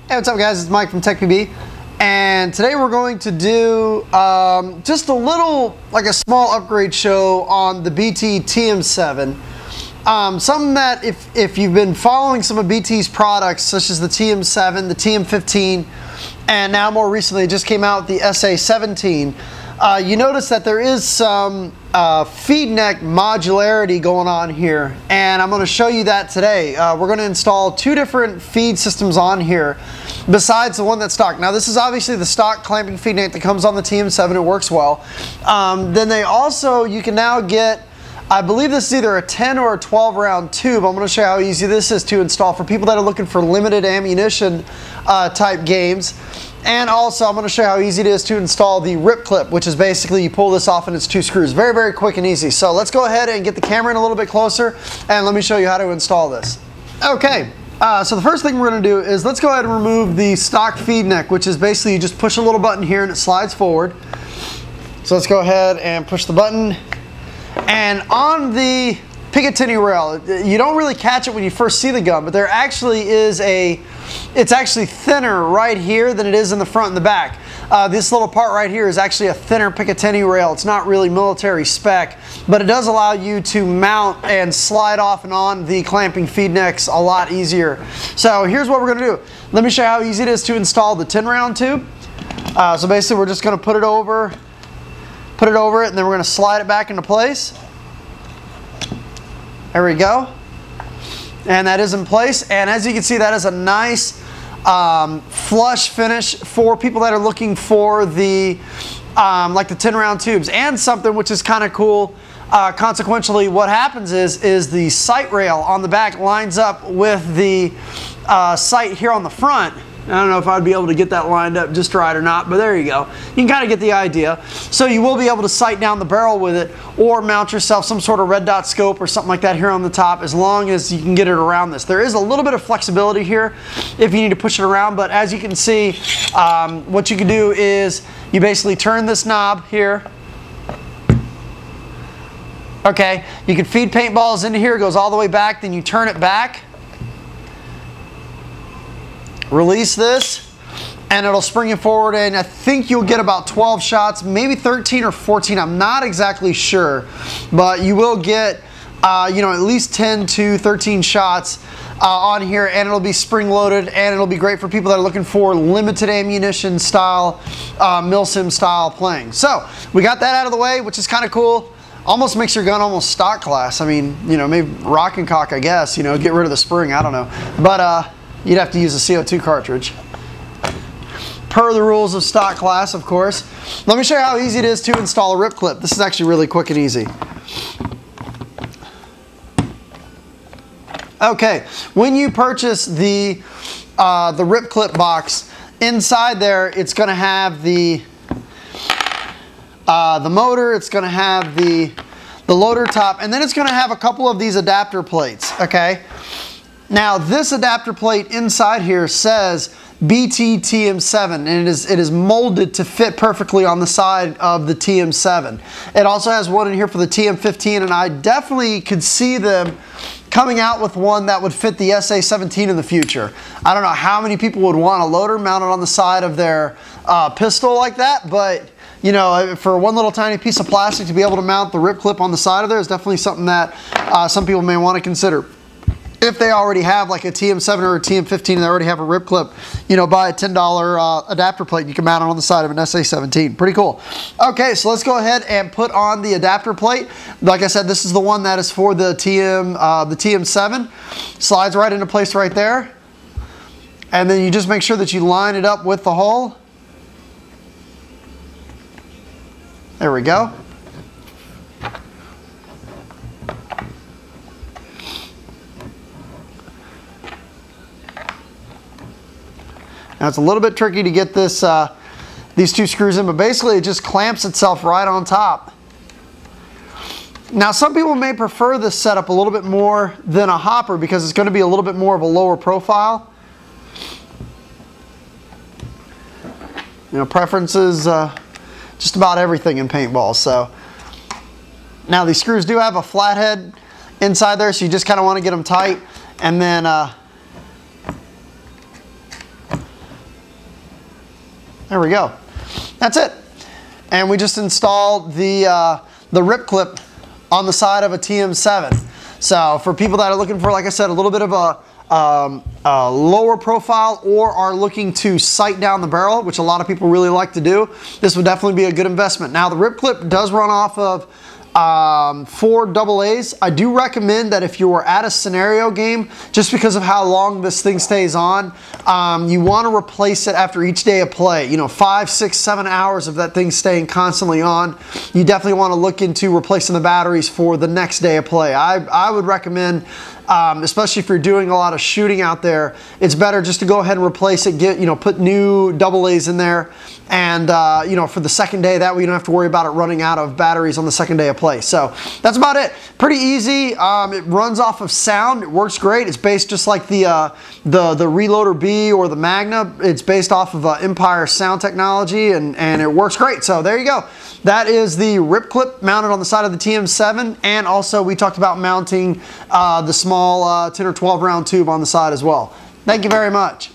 Hey, what's up guys, it's Mike from TechPB, and today we're going to do just a little, like a small upgrade show on the BT TM7. Something that if you've been following some of BT's products, such as the TM7, the TM15, and now more recently it just came out with the SA17, you notice that there is some feed neck modularity going on here, and I'm going to show you that today. We're going to install two different feed systems on here besides the one that's stock. Now this is obviously the stock clamping feed neck that comes on the TM7. It works well. Then they also, you can now get, I believe this is either a 10 or a 12 round tube. I'm going to show you how easy this is to install for people that are looking for limited ammunition type games. And also I'm going to show you how easy it is to install the rip clip, which is basically you pull this off and it's two screws. Very, very quick and easy. So let's go ahead and get the camera in a little bit closer and let me show you how to install this. Okay, so the first thing we're going to do is let's go ahead and remove the stock feed neck, which is basically you just push a little button here and it slides forward. So let's go ahead and push the button. And on the Picatinny rail, you don't really catch it when you first see the gun, but there actually is it's actually thinner right here than it is in the front and the back. This little part right here is actually a thinner Picatinny rail. It's not really military spec, but it does allow you to mount and slide off and on the clamping feed necks a lot easier. So here's what we're going to do. Let me show you how easy it is to install the 10 round tube. So basically we're just going to put it over it, and then we're going to slide it back into place. There we go. And that is in place. And as you can see, that is a nice flush finish for people that are looking for the like the 10 round tubes. And something which is kind of cool, consequentially what happens is the sight rail on the back lines up with the sight here on the front. I don't know if I'd be able to get that lined up just right or not, but there you go. You can kind of get the idea. So you will be able to sight down the barrel with it or mount yourself some sort of red dot scope or something like that here on the top, as long as you can get it around this. There is a little bit of flexibility here if you need to push it around, but as you can see, what you can do is you basically turn this knob here. Okay, you can feed paintballs into here, it goes all the way back, then you turn it back. Release this and it'll spring you forward, and I think you'll get about 12 shots, maybe 13 or 14, I'm not exactly sure, but you will get you know, at least 10 to 13 shots on here, and it'll be spring loaded, and it'll be great for people that are looking for limited ammunition style, milsim style playing. So we got that out of the way, which is kind of cool. Almost makes your gun almost stock class. I mean, you know, maybe rock and cock, I guess, you know, get rid of the spring, I don't know, but you'd have to use a CO2 cartridge, per the rules of stock class, of course. Let me show you how easy it is to install a rip clip. This is actually really quick and easy. Okay, when you purchase the rip clip box, inside there it's going to have the motor, it's going to have the loader top, and then it's going to have a couple of these adapter plates. Okay. Now this adapter plate inside here says BT TM7, and it is molded to fit perfectly on the side of the TM7. It also has one in here for the TM15, and I definitely could see them coming out with one that would fit the SA17 in the future. I don't know how many people would want a loader mounted on the side of their pistol like that, but you know, for one little tiny piece of plastic to be able to mount the rip clip on the side of there is definitely something that some people may want to consider. If they already have like a TM7 or a TM15 and they already have a rip clip, you know, buy a $10 adapter plate and you can mount it on the side of an SA17. Pretty cool. Okay, so let's go ahead and put on the adapter plate. Like I said, this is the one that is for the TM7. Slides right into place right there. And then you just make sure that you line it up with the hole. There we go. Now it's a little bit tricky to get this these two screws in, but basically it just clamps itself right on top. Now some people may prefer this setup a little bit more than a hopper because it's going to be a little bit more of a lower profile. You know, preferences, just about everything in paintball. So now these screws do have a flathead inside there, so you just kind of want to get them tight, and then There we go. That's it. And we just installed the rip clip on the side of a TM7. So for people that are looking for, like I said, a little bit of a lower profile or are looking to sight down the barrel, which a lot of people really like to do, this would definitely be a good investment. Now the rip clip does run off of 4 AA's. I do recommend that if you are at a scenario game, just because of how long this thing stays on, you want to replace it after each day of play. You know, 5, 6, 7 hours of that thing staying constantly on. You definitely want to look into replacing the batteries for the next day of play. I would recommend, especially if you're doing a lot of shooting out there, it's better just to go ahead and replace it, put new AA's in there, and for the second day, that way you don't have to worry about it running out of batteries on the second day of play. So that's about it. Pretty easy. It runs off of sound. It works great. It's based just like the Reloader B or the Magna. It's based off of Empire sound technology, and it works great. So there you go. That is the rip clip mounted on the side of the TM7, and also we talked about mounting the small 10 or 12 round tube on the side as well. Thank you very much.